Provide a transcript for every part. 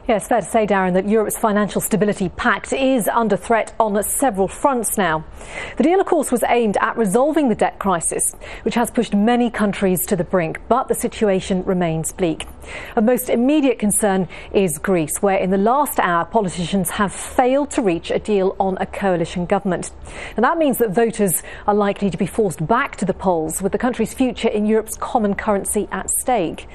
Yeah, it's fair to say, Darren, that Europe's financial stability pact is under threat on several fronts now. The deal, of course, was aimed at resolving the debt crisis, which has pushed many countries to the brink, but the situation remains bleak. Of most immediate concern is Greece, where in the last hour politicians have failed to reach a deal on a coalition government. And that means that voters are likely to be forced back to the polls, with the country's future in Europe's common currency at stake.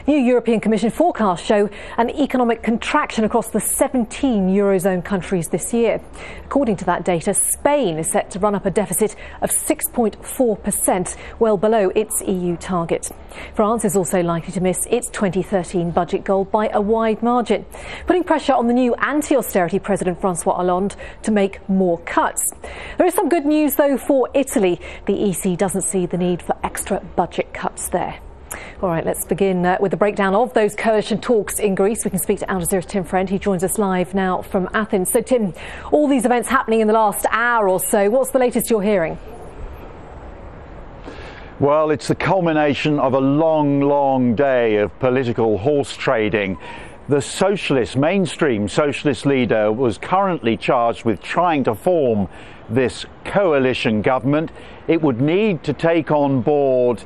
New European Commission forecasts show an economic contraction across the 17 Eurozone countries this year. According to that data, Spain is set to run up a deficit of 6.4%, well below its EU target. France is also likely to miss its 2013 budget goal by a wide margin, putting pressure on the new anti-austerity President François Hollande to make more cuts. There is some good news, though, for Italy. The EC doesn't see the need for extra budget cuts there. All right, let's begin with the breakdown of those coalition talks in Greece. We can speak to Al Jazeera's Tim Friend. He joins us live now from Athens. So, Tim, all these events happening in the last hour or so, what's the latest you're hearing? Well, it's the culmination of a long day of political horse trading. The mainstream socialist leader was currently charged with trying to form this coalition government. It would need to take on board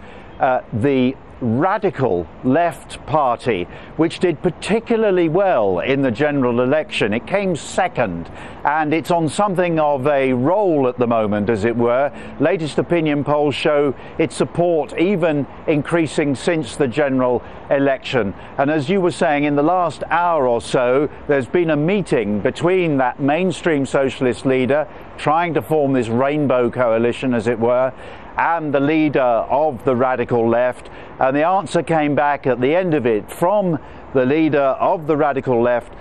the radical left party, which did particularly well in the general election. It came second, and it's on something of a roll at the moment, as it were. Latest opinion polls show its support even increasing since the general election. And as you were saying, in the last hour or so, there's been a meeting between that mainstream socialist leader trying to form this rainbow coalition, as it were, and the leader of the radical left. And the answer came back at the end of it from the leader of the radical left: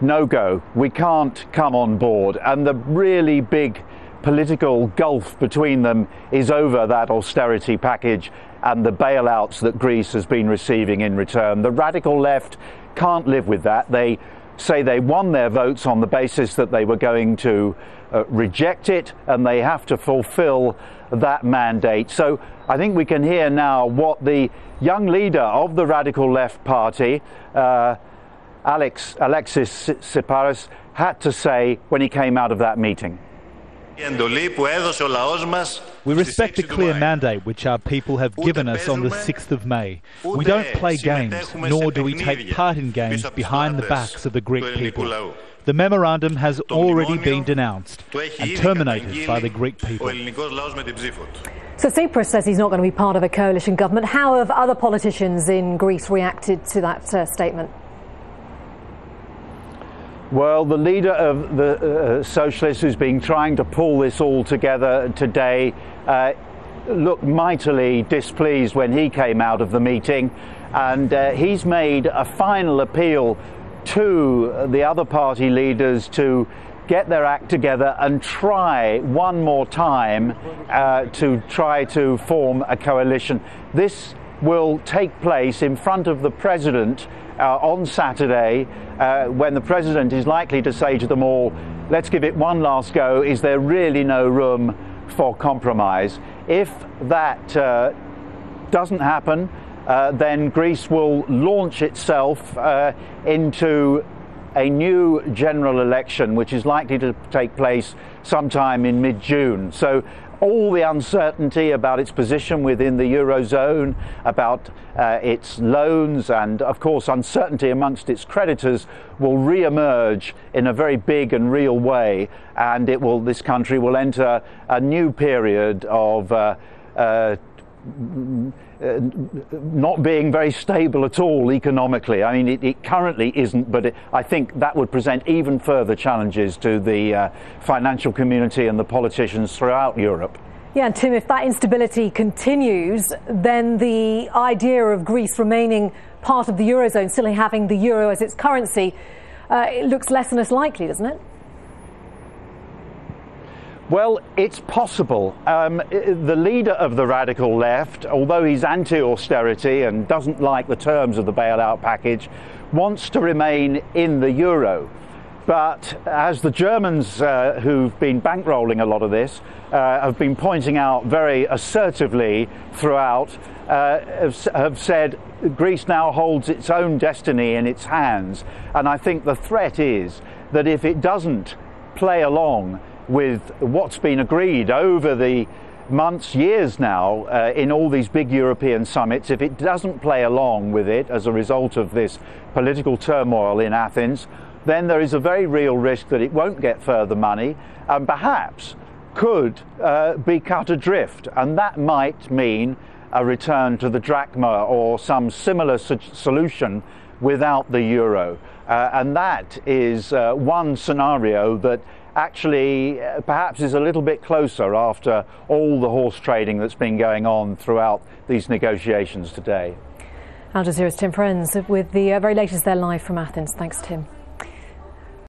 no go, we can't come on board. And the really big political gulf between them is over that austerity package and the bailouts that Greece has been receiving in return. The radical left can't live with that. They say they won their votes on the basis that they were going to reject it, and they have to fulfill that mandate. So I think we can hear now what the young leader of the radical left party, Alexis Tsipras, had to say when he came out of that meeting. We respect the clear mandate which our people have given us on the 6th of May. We don't play games, nor do we take part in games behind the backs of the Greek people. The memorandum has already been denounced and terminated by the Greek people. So Tsipras says he's not going to be part of a coalition government. How have other politicians in Greece reacted to that statement? Well, the leader of the socialists who's been trying to pull this all together today looked mightily displeased when he came out of the meeting, and he's made a final appeal to the other party leaders to get their act together and try one more time to try to form a coalition. This will take place in front of the president on Saturday, when the president is likely to say to them all, let's give it one last go. Is there really no room for compromise? If that doesn't happen, then Greece will launch itself into a new general election, which is likely to take place sometime in mid-June. So all the uncertainty about its position within the Eurozone, about its loans, and of course uncertainty amongst its creditors will re-emerge in a very big and real way, and this country will enter a new period of not being very stable at all economically. I mean, it currently isn't, but I think that would present even further challenges to the financial community and the politicians throughout Europe. Yeah, and Tim, if that instability continues, then the idea of Greece remaining part of the Eurozone, still having the euro as its currency, it looks less and less likely, doesn't it? Well, it's possible. The leader of the radical left, although he's anti-austerity and doesn't like the terms of the bailout package, wants to remain in the euro. But as the Germans, who've been bankrolling a lot of this, have been pointing out very assertively throughout, have said Greece now holds its own destiny in its hands. And I think the threat is that if it doesn't play along with what's been agreed over the months, years now, in all these big European summits, if it doesn't play along with it as a result of this political turmoil in Athens, then there is a very real risk that it won't get further money and perhaps could be cut adrift. And that might mean a return to the drachma or some similar solution without the euro. And that is one scenario that actually perhaps is a little bit closer after all the horse trading that's been going on throughout these negotiations today. Al Jazeera's Tim Friends with the very latest there live from Athens. Thanks, Tim.